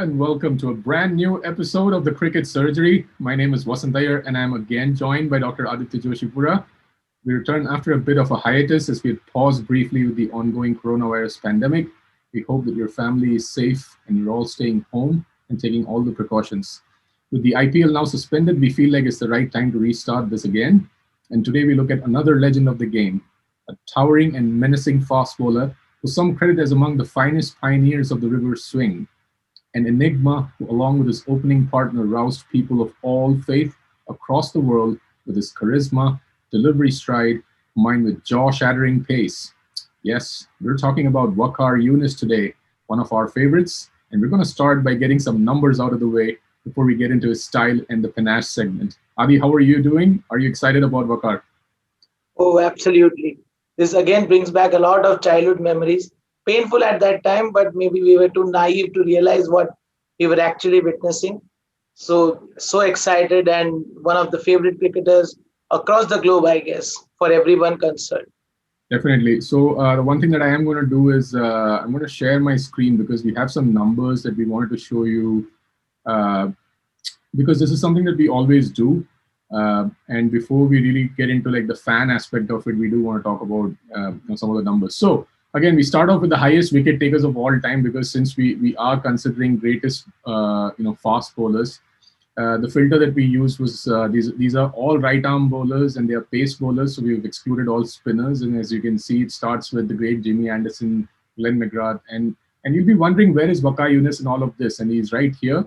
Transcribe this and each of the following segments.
and welcome to a brand new episode of the Cricket Surgery. My name is Vasant Iyer, and I'm again joined by Dr. Aditya Joshipura. We return after a bit of a hiatus as we had paused briefly with the ongoing coronavirus pandemic. We hope that your family is safe and you're all staying home and taking all the precautions. With the IPL now suspended, we feel like it's the right time to restart this again. And today we look at another legend of the game, a towering and menacing fast bowler who some credit as among the finest pioneers of the reverse swing, an enigma who, along with his opening partner, roused people of all faith across the world with his charisma, delivery stride, combined with jaw-shattering pace. Yes, we're talking about Waqar Younis today, one of our favorites, and we're going to start by getting some numbers out of the way before we get into his style and the panache segment. Adi, how are you doing? Are you excited about Waqar? Oh, absolutely. This again brings back a lot of childhood memories. Painful at that time, but maybe we were too naive to realize what we were actually witnessing. So excited, and one of the favorite cricketers across the globe, I guess, for everyone concerned. Definitely. So the one thing that I am going to do is I'm going to share my screen because we have some numbers that we wanted to show you uh, because this is something that we always do. And before we really get into like the fan aspect of it, we do want to talk about some of the numbers. So again, we start off with the highest wicket takers of all time because since we are considering greatest fast bowlers, the filter that we used was these are all right arm bowlers and they are pace bowlers. So we've excluded all spinners. And as you can see, it starts with the great Jimmy Anderson, Glenn McGrath, and you'll be wondering where is Waqar Younis in all of this, and he's right here.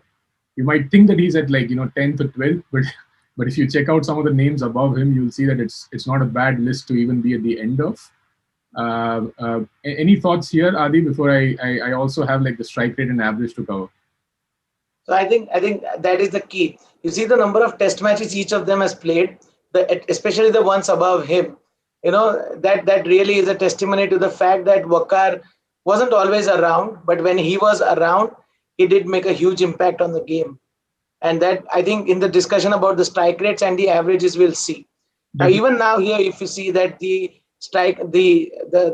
You might think that he's at 10th or 12th, but if you check out some of the names above him, you'll see that it's not a bad list to even be at the end of. Any thoughts here, Adi? Before I also have like the strike rate and average to cover. So I think that is the key. You see the number of test matches each of them has played, especially the ones above him. That really is a testimony to the fact that Waqar wasn't always around, but when he was around, he did make a huge impact on the game. And that, I think, in the discussion about the strike rates and the averages, we'll see. Now, Definitely. even now here, if you see that the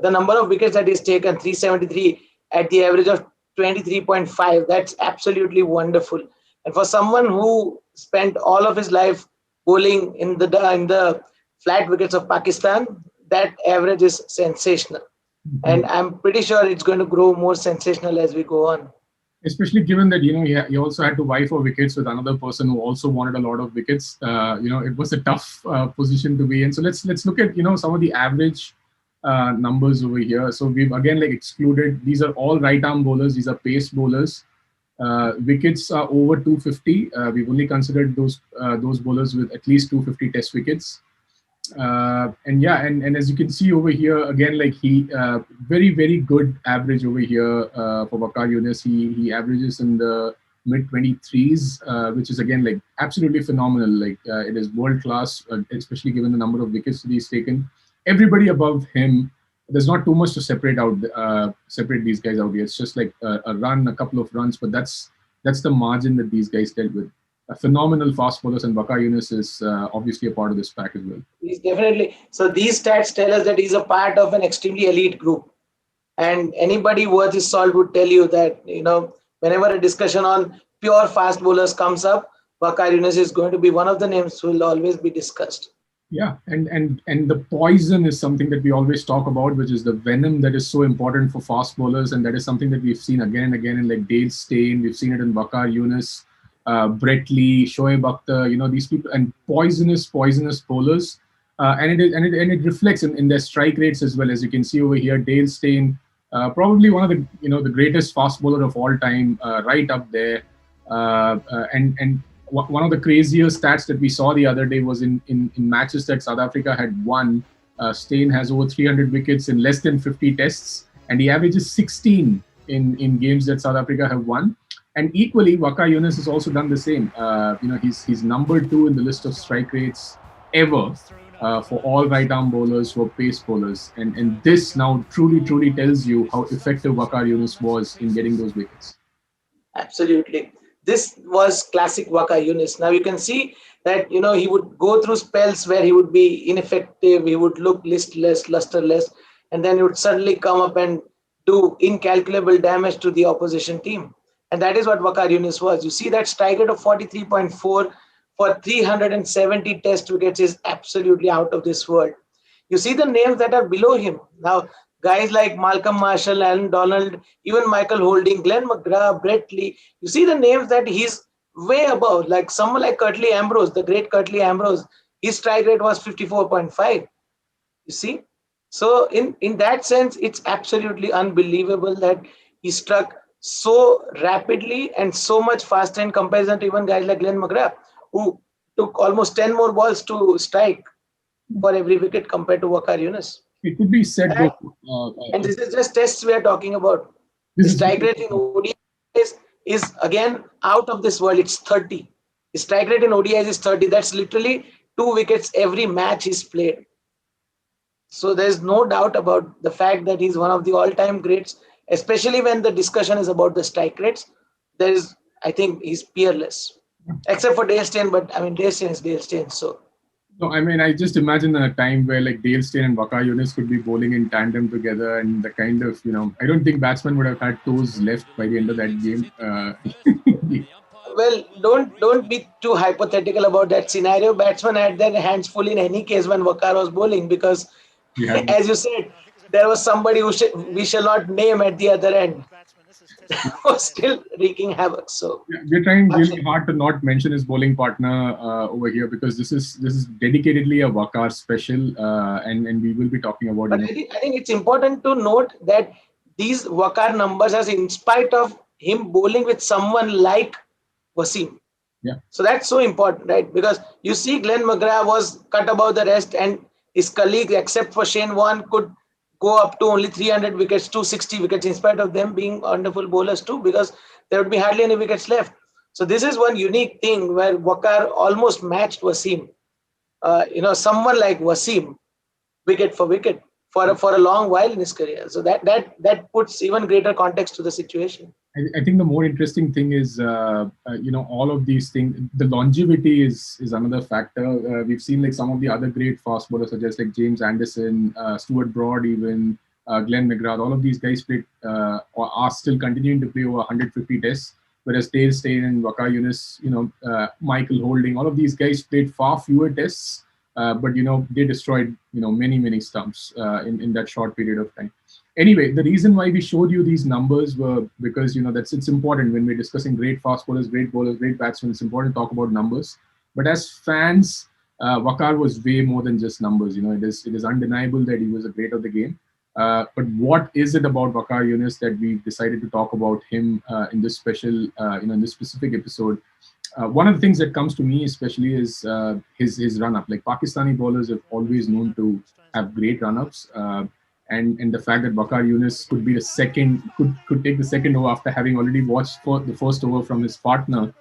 number of wickets that is taken, 373 at the average of 23.5, that's absolutely wonderful. And for someone who spent all of his life bowling in the flat wickets of Pakistan, that average is sensational. Mhm. And I'm pretty sure it's going to grow more sensational as we go on. Especially given that he also had to vie for wickets with another person who also wanted a lot of wickets. It was a tough position to be in. So let's look at some of the average numbers over here. So we've again excluded, these are all right arm bowlers, these are pace bowlers. Wickets are over 250. We've only considered those bowlers with at least 250 test wickets. And as you can see over here again, he very very good average over here for Waqar Younis. He averages in the mid 23s, which is again absolutely phenomenal. It is world class, especially given the number of wickets that he's taken. Everybody above him, there's not too much to separate these guys out here. It's just like a run, a couple of runs, but that's the margin that these guys dealt with. A phenomenal fast bowlers, and Waqar Younis is obviously a part of this pack as well. He's definitely. So these stats tell us that he's a part of an extremely elite group. And anybody worth his salt would tell you that, whenever a discussion on pure fast bowlers comes up, Waqar Younis is going to be one of the names who will always be discussed. Yeah, and the poison is something that we always talk about, which is the venom that is so important for fast bowlers, and that is something that we've seen again and again in Dale Steyn. We've seen it in Waqar Younis, Brett Lee, Shoaib Akhtar. These people and poisonous bowlers, and it reflects in their strike rates as well. As you can see over here, Dale Steyn, probably one of the greatest fast bowler of all time, right up there, and one of the craziest stats that we saw the other day was in matches that South Africa had won. Steyn has over 300 wickets in less than 50 tests, and he averages 16 in games that South Africa have won. And equally, Waqar Younis has also done the same. He's number 2 in the list of strike rates ever for all right-arm bowlers who are pace bowlers. And this now truly tells you how effective Waqar Younis was in getting those wickets. Absolutely. This was classic Waqar Younis. Now you can see that, he would go through spells where he would be ineffective, he would look listless, lusterless, and then he would suddenly come up and do incalculable damage to the opposition team. And that is what Waqar Younis was. You see that strike rate of 43.4 for 370 test wickets is absolutely out of this world. You see the names that are below him. Now, guys like Malcolm Marshall, Alan Donald, even Michael Holding, Glenn McGrath, Brett Lee. You see the names that he's way above. Like someone like Curtly Ambrose, the great Curtly Ambrose, his strike rate was 54.5. You see? So in that sense, it's absolutely unbelievable that he struck so rapidly and so much faster in comparison to even guys like Glenn McGrath, who took almost 10 more balls to strike for every wicket compared to Waqar Younis. It could be said And, though. and this is just tests we are talking about. The This is strike rate in ODIs is again out of this world. It's 30. The strike rate in ODIs is 30. That's literally 2 wickets every match is played. So there's no doubt about the fact that he's one of the all-time greats, especially when the discussion is about the strike rates. There is, I think, he's peerless, except for Dale Steyn. But I mean, Dale Steyn is Dale Steyn. So No, I mean, I just imagine a time where like Dale Steyn and Waqar Younis could be bowling in tandem together, and the kind of, I don't think batsmen would have had toes left by the end of that game. well, don't be too hypothetical about that scenario. Batsmen had their hands full in any case when Waqar was bowling because, We had, as you said, there was somebody who we shall not name at the other end was still wreaking havoc. So we're trying really hard to not mention his bowling partner over here because this is dedicatedly a Waqar special, and we will be talking about. But I think it's important to note that these Waqar numbers, as in spite of him bowling with someone like Wasim. Yeah. So that's so important, right? Because you see, Glenn McGrath was cut above the rest, and his colleagues, except for Shane Warne, could go up to only 300 wickets, 260 wickets, in spite of them being wonderful bowlers too, because there would be hardly any wickets left. So this is one unique thing where Waqar almost matched Wasim. Someone like Wasim, wicket for wicket, for a long while in his career. So that puts even greater context to the situation. I think the more interesting thing is, all of these things. The longevity is another factor. We've seen like some of the other great fast bowlers, such as like James Anderson, Stuart Broad, even Glenn McGrath. All of these guys played or are still continuing to play over 150 tests. Whereas Dale Steyn and Waqar Younis, Michael Holding, all of these guys played far fewer tests, but they destroyed many stumps in that short period of time. Anyway, the reason why we showed you these numbers were because it's important when we're discussing great fast bowlers, great bowlers, great batsmen. It's important to talk about numbers. But as fans, Waqar was way more than just numbers. It is undeniable that he was a great of the game. But what is it about Waqar Younis that we've decided to talk about him in this special, in this specific episode? One of the things that comes to me especially is his run-up. Like Pakistani bowlers have always known to have great run-ups. And the fact that Waqar Younis could be the second, could take the second over after having already watched the first over from his partner,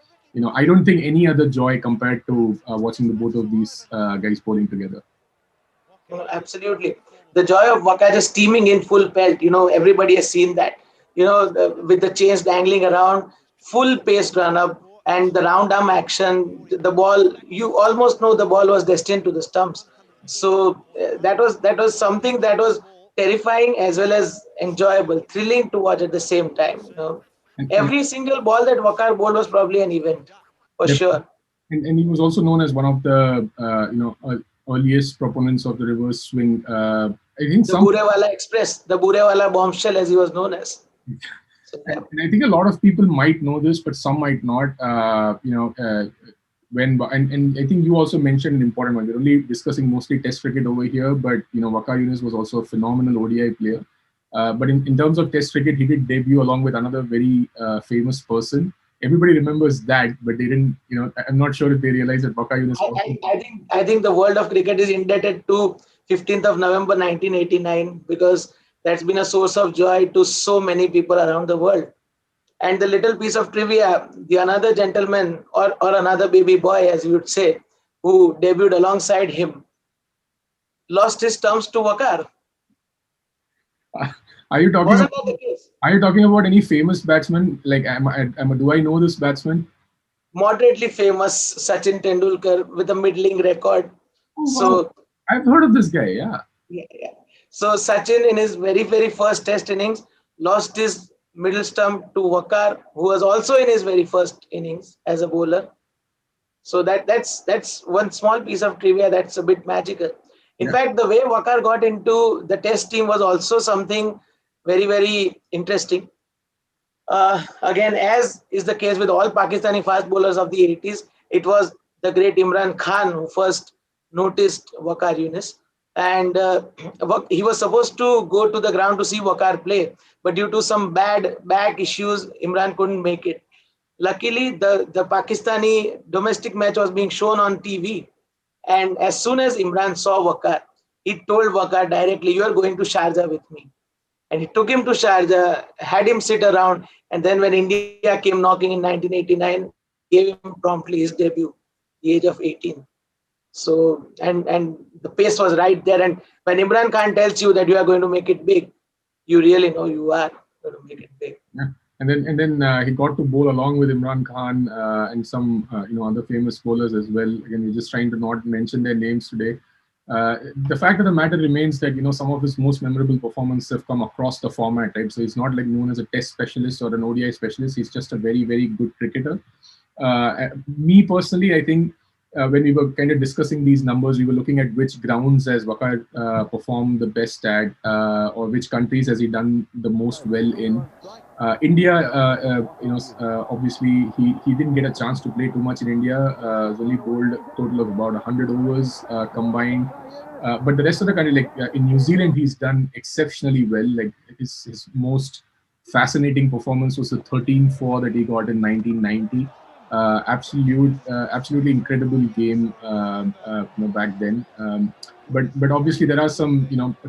I don't think any other joy compared to watching the both of these guys bowling together. Absolutely, the joy of Waqar just teaming in full pelt. Everybody has seen that. With the chains dangling around, full paced run up, and the round arm action. The ball, you almost know the ball was destined to the stumps. So that was something that was terrifying as well as enjoyable, thrilling to watch at the same time. Every single ball that Waqar bowled was probably an event, for sure. And he was also known as one of the earliest proponents of the reverse swing. I think the Burewala Express, the Burewala bombshell, as he was known as. So, yeah. And I think a lot of people might know this, but some might not. And I think you also mentioned an important one. We're only discussing mostly Test cricket over here, but Waqar Younis was also a phenomenal ODI player. But in terms of Test cricket, he did debut along with another very famous person. Everybody remembers that, but they didn't. I'm not sure if they realized that Waqar Younis. I think the world of cricket is indebted to 15th of November 1989 because that's been a source of joy to so many people around the world. And the little piece of trivia, the another gentleman or another baby boy, as you would say, who debuted alongside him, lost his stumps to Waqar. Are you talking about any famous batsman? Like, do I know this batsman? Moderately famous Sachin Tendulkar with a middling record. Oh, so I've heard of this guy. Yeah. So Sachin, in his very first Test innings, lost his middle stump to Waqar, who was also in his very first innings as a bowler. So that's one small piece of trivia that's a bit magical. In Yeah. fact, the way Waqar got into the test team was also something very, very interesting. Again, as is the case with all Pakistani fast bowlers of the 80s, it was the great Imran Khan who first noticed Waqar Yunus. And he was supposed to go to the ground to see Waqar play, but due to some bad back issues, Imran couldn't make it. Luckily, the Pakistani domestic match was being shown on TV. And as soon as Imran saw Waqar, he told Waqar directly, "You are going to Sharjah with me." And he took him to Sharjah, had him sit around, and then when India came knocking in 1989, gave him promptly his debut, the age of 18. So and the pace was right there. And when Imran Khan tells you that you are going to make it big, you really know you are going to make it big. Yeah. And then he got to bowl along with Imran Khan and some other famous bowlers as well. Again, we're just trying to not mention their names today. The fact of the matter remains that some of his most memorable performances have come across the format, right? So he's not like known as a Test specialist or an ODI specialist. He's just a very, very good cricketer. Me personally, I think when we were kind of discussing these numbers, we were looking at which grounds has Waqar performed the best at, or which countries has he done the most well in. India, obviously he didn't get a chance to play too much in India. He's only bowled a total of about 100 overs combined. But the rest of the country, like in New Zealand, he's done exceptionally well. Like his most fascinating performance was the 13-4 that he got in 1990. Absolutely incredible game back then. But obviously there are some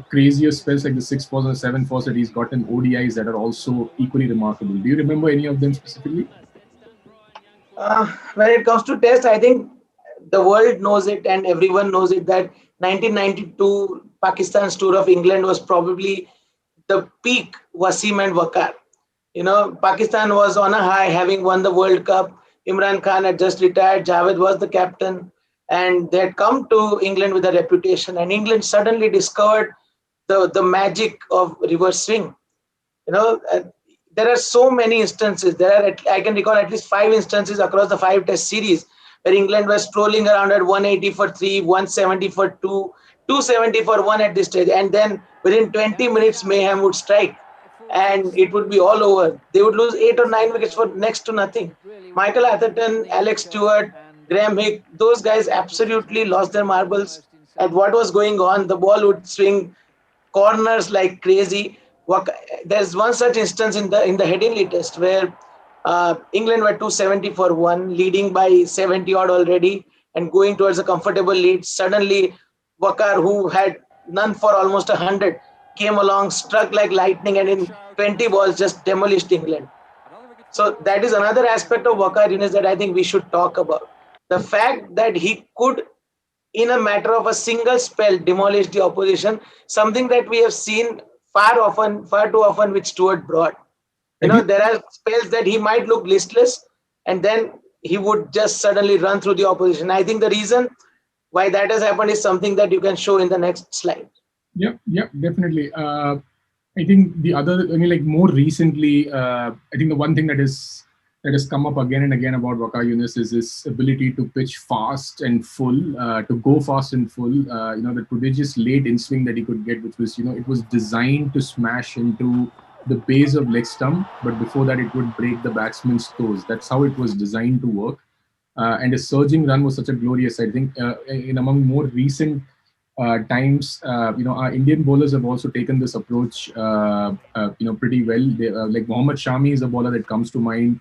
crazier spells like the 6 fours and the 7 fours that he's got in ODIs that are also equally remarkable. Do you remember any of them specifically? When it comes to test, I think the world knows it and everyone knows it that 1992 Pakistan's tour of England was probably the peak Wasim and Waqar. Pakistan was on a high, having won the World Cup. Imran Khan had just retired. Javed was the captain, and they had come to England with a reputation. And England suddenly discovered the magic of reverse swing. There are so many instances. I can recall at least 5 instances across the 5 Test series where England was strolling around at 180 for 3, 170 for 2, 270 for 1 at this stage, and then within 20 minutes mayhem would strike and it would be all over. They would lose 8 or 9 wickets for next to nothing. Michael Atherton, Alex Stewart, Graham Hick, those guys absolutely lost their marbles at what was going on. The ball would swing corners like crazy. There's one such instance in the Headingley Test where England were 270 for 1, leading by 70 odd already and going towards a comfortable lead. Suddenly, Waqar, who had none for almost 100, came along, struck like lightning, and in 20 balls just demolished England. So that is another aspect of Waqar Yunus that I think we should talk about. The fact that he could, in a matter of a single spell, demolish the opposition, something that we have seen far too often with Stuart Broad. There are spells that he might look listless and then he would just suddenly run through the opposition. I think the reason why that has happened is something that you can show in the next slide. Yeah, definitely. I think like more recently, I think the one thing that has come up again and again about Waqar Yunus is his ability to pitch fast and full, to go fast and full. The prodigious late in swing that he could get, which was, it was designed to smash into the base of leg stump, but before that it would break the batsman's toes. That's how it was designed to work. And his surging run was such a glorious. I think in among more recent times, our Indian bowlers have also taken this approach, pretty well. Like Mohammad Shami is a bowler that comes to mind,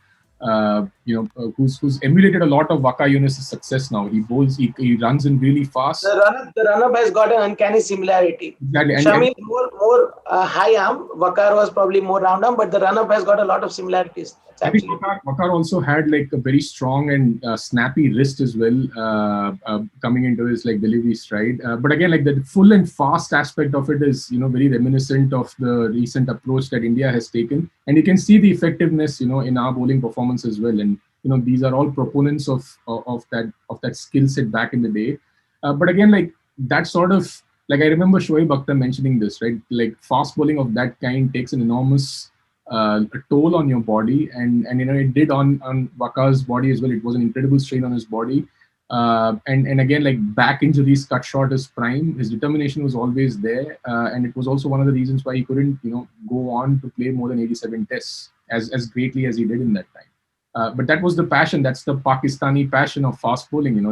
who's emulated a lot of Waqar Yunus' success now. He bowls, he runs in really fast. The run-up has got an uncanny similarity. Exactly. Shami is more high arm. Waqar was probably more round arm, but the run-up has got a lot of similarities. I think Waqar also had like a very strong and snappy wrist as well, coming into his like delivery stride. But again, like the full and fast aspect of it is, very reminiscent of the recent approach that India has taken, and you can see the effectiveness, in our bowling performance as well. And these are all proponents of that skill set back in the day. But again, like that sort of, like I remember Shoaib Akhtar mentioning this, right? Like fast bowling of that kind takes an enormous a toll on your body, and it did on Waka's body as well. It was an incredible strain on his body. And again, like back injuries cut short his prime. His determination was always there, and it was also one of the reasons why he couldn't, go on to play more than 87 tests as greatly as he did in that time. But that was the passion. That's the Pakistani passion of fast bowling.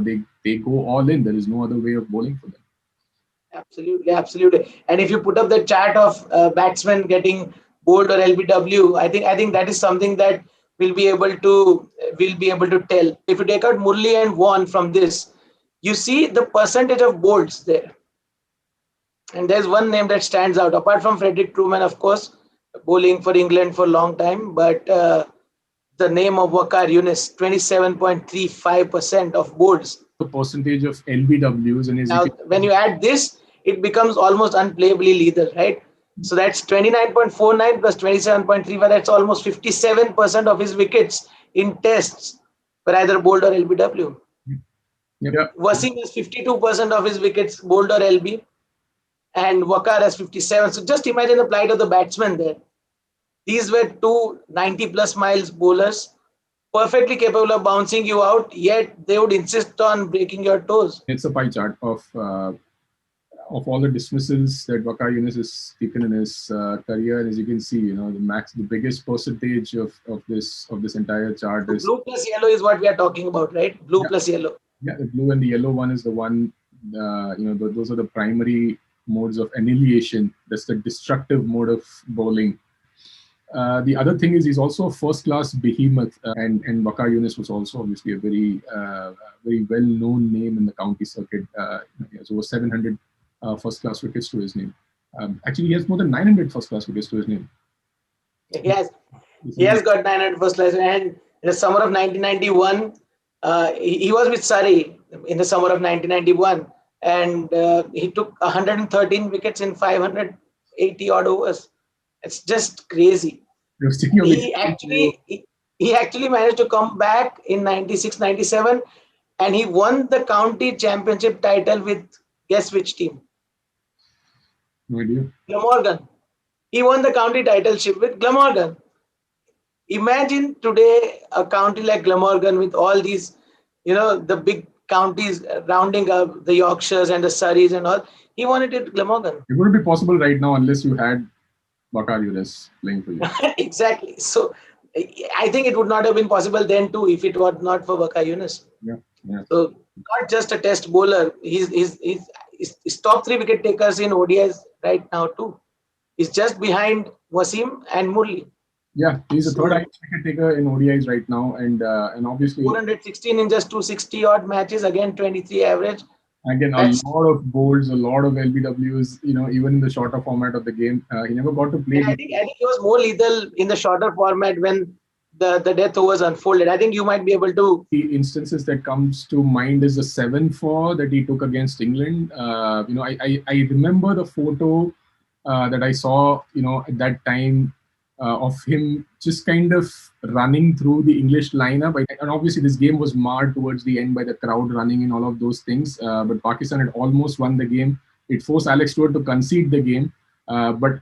They go all in. There is no other way of bowling for them. Absolutely, absolutely. And if you put up the chart of batsmen getting bowled or LBW, I think that is something that we'll be able to tell. If you take out Murli and Vaughan from this, you see the percentage of bowls there. And there's one name that stands out apart from Frederick Truman, of course, bowling for England for a long time, but the name of Waqar Younis, 27.35% of bowls. The percentage of LBWs and Now, when you add this, it becomes almost unplayably lethal, right? So that's 29.49 plus 27.35. That's almost 57% of his wickets in tests were either bowled or LBW. Yeah. Wasim has 52% of his wickets bowled or LB, and Waqar has 57. So just imagine the plight of the batsman there. These were two 90 plus miles bowlers, perfectly capable of bouncing you out, yet they would insist on breaking your toes. It's a pie chart of all the dismissals that Waqar Younis has taken in his career, and as you can see, the biggest percentage of this entire chart is blue plus yellow is what we are talking about, right? Blue plus yellow. Yeah, the blue and the yellow one is the one. Those are the primary modes of annihilation. That's the destructive mode of bowling. The other thing is he's also a first-class behemoth, and Waqar Younis was also obviously a very well-known name in the county circuit. He has over 700 first-class wickets to his name. Actually, he has more than 900 first-class wickets to his name. Yes, he has got 900 first-class, and in the summer of 1991, he was with Surrey in the summer of 1991, and he took 113 wickets in 580 odd overs. It's just crazy. He actually managed to come back in 96, 97, and he won the county championship title with, guess which team? No idea. Glamorgan. He won the county titleship with Glamorgan. Imagine today a county like Glamorgan with all these, the big counties rounding up the Yorkshires and the Surreys and all. He won it at Glamorgan. It wouldn't be possible right now unless you had Waqar Younis playing for you. Exactly. So I think it would not have been possible then too if it were not for Waqar Younis. Yeah. So not just a test bowler. He's top 3 wicket takers in ODIs right now too. He's just behind Wasim and Murli. Yeah, he's the third highest wicket taker in ODIs right now, and obviously 416 in just 260 odd matches. Again, 23 average. Again, a lot of bowls, a lot of LBWs. Even in the shorter format of the game, he never got to play. I think he was more lethal in the shorter format when the death overs unfolded. I think you might be able to. The instances that comes to mind is the 7-4 that he took against England. I remember the photo that I saw. At that time. Of him just kind of running through the English lineup. And obviously this game was marred towards the end by the crowd running and all of those things. But Pakistan had almost won the game. It forced Alex Stewart to concede the game. But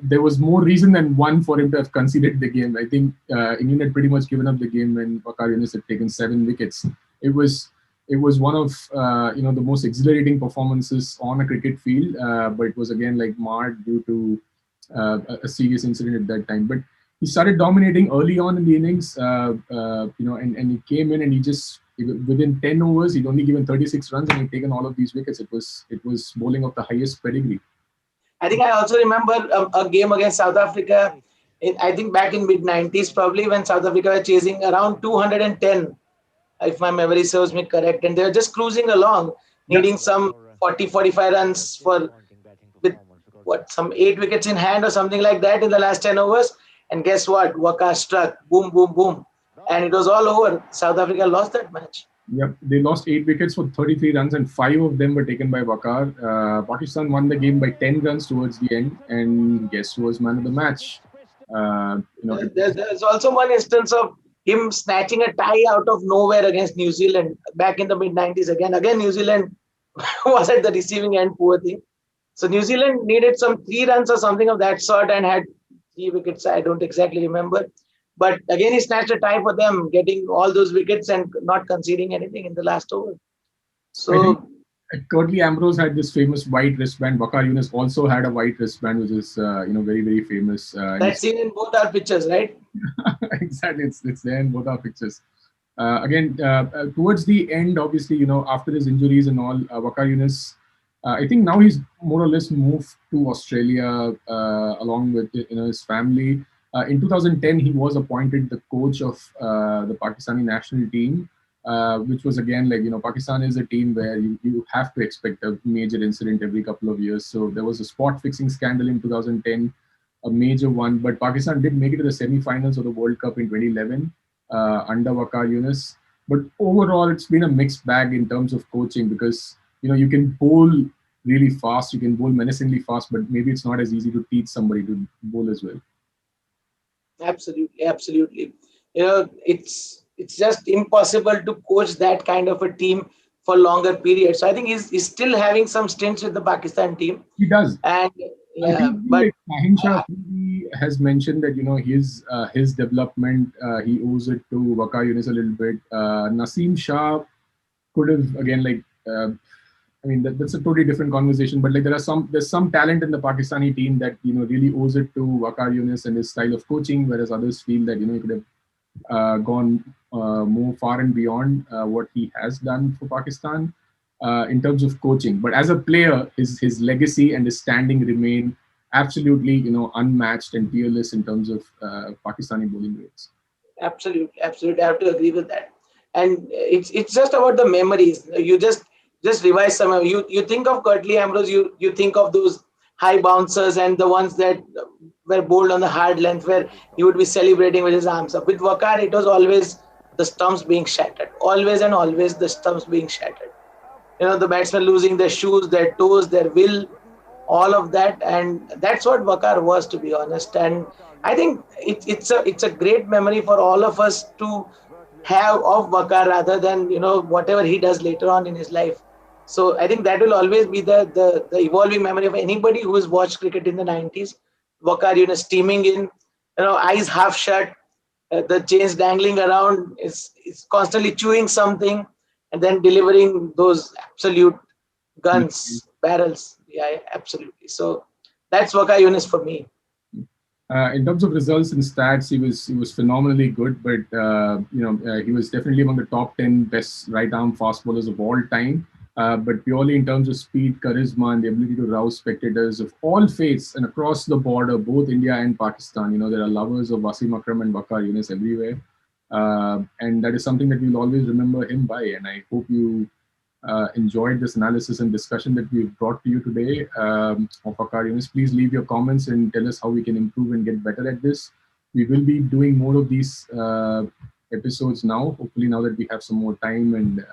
there was more reason than one for him to have conceded the game. I think England had pretty much given up the game when Waqar Younis had taken 7 wickets. It was one of the most exhilarating performances on a cricket field. But it was again marred due to a serious incident at that time. But he started dominating early on in the innings, and he came in and he just, within 10 overs, he'd only given 36 runs and he'd taken all of these wickets. It was bowling of the highest pedigree. I think I also remember a game against South Africa, I think back in mid-90s, probably, when South Africa were chasing around 210, if my memory serves me correct. And they were just cruising along, needing some 40, 45 runs with some 8 wickets in hand or something like that in the last 10 overs. And guess what? Waqar struck. Boom, boom, boom. And it was all over. South Africa lost that match. Yep. They lost 8 wickets for 33 runs and 5 of them were taken by Waqar. Pakistan won the game by 10 runs towards the end. And guess who was man of the match? There's also one instance of him snatching a tie out of nowhere against New Zealand back in the mid-90s. Again, New Zealand was at the receiving end, poor thing. So New Zealand needed some 3 runs or something of that sort and had 3 wickets. I don't exactly remember. But again, he snatched a tie for them, getting all those wickets and not conceding anything in the last over. I think So Curtly Ambrose had this famous white wristband. Waqar Younis also had a white wristband, which is very very famous. And that's seen in both our pictures, right? exactly, it's there in both our pictures. Again, towards the end, obviously, after his injuries and all, Waqar Younis, I think now he's more or less moved to Australia along with his family. In 2010, he was appointed the coach of the Pakistani national team, which was again like Pakistan is a team where you have to expect a major incident every couple of years. So there was a spot fixing scandal in 2010, a major one, but Pakistan did make it to the semi-finals of the World Cup in 2011 under Waqar Younis. But overall, it's been a mixed bag in terms of coaching because you can bowl really fast, you can bowl menacingly fast, but maybe it's not as easy to teach somebody to bowl as well. Absolutely, absolutely. It's just impossible to coach that kind of a team for longer periods. So I think he's still having some stints with the Pakistan team, He does. and I yeah, think but like Mahin Shah Afridi has mentioned that his development he owes it to Waqar Younis a little bit. Naseem Shah could have again I mean that's a totally different conversation. But like there's some talent in the Pakistani team that really owes it to Waqar Younis and his style of coaching, whereas others feel that he could have gone more far and beyond what he has done for Pakistan in terms of coaching. But as a player, his legacy and his standing remain absolutely unmatched and peerless in terms of Pakistani bowling rates. absolutely, absolutely, I have to agree with that. And it's just about the memories. You just revise some. You think of Curtly Ambrose, you think of those high bouncers and the ones that were bowled on the hard length where he would be celebrating with his arms up. With Waqar, it was always the stumps being shattered, always and always the stumps being shattered. The batsmen losing their shoes, their toes, their will, all of that, and that's what Waqar was, to be honest. And I think it's a great memory for all of us to have of Waqar rather than whatever he does later on in his life. So I think that will always be the evolving memory of anybody who has watched cricket in the 90s. Waqar, steaming in, eyes half shut, the chains dangling around, is constantly chewing something and then delivering those absolute guns, barrels. Yeah, yeah, absolutely. So that's Waqar Younis for me. In terms of results and stats, he was phenomenally good, but he was definitely among the top 10 best right arm fast bowlers of all time. But purely in terms of speed, charisma, and the ability to rouse spectators of all faiths and across the border, both India and Pakistan, there are lovers of Wasim Akram and Waqar Younis everywhere, and that is something that we'll always remember him by. And I hope you enjoyed this analysis and discussion that we've brought to you today of Waqar Younis. Please leave your comments and tell us how we can improve and get better at this. We will be doing more of these episodes now, hopefully now that we have some more time. And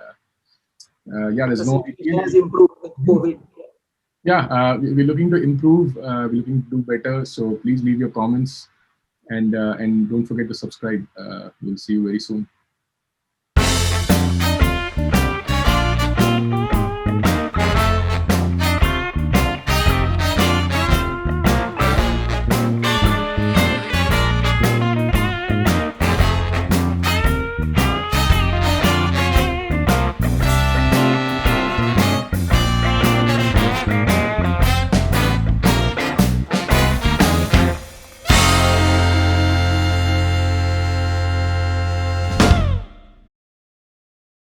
yeah, there's The no... situation has improved with COVID. Yeah, we're looking to improve. We're looking to do better. So please leave your comments and don't forget to subscribe. We'll see you very soon.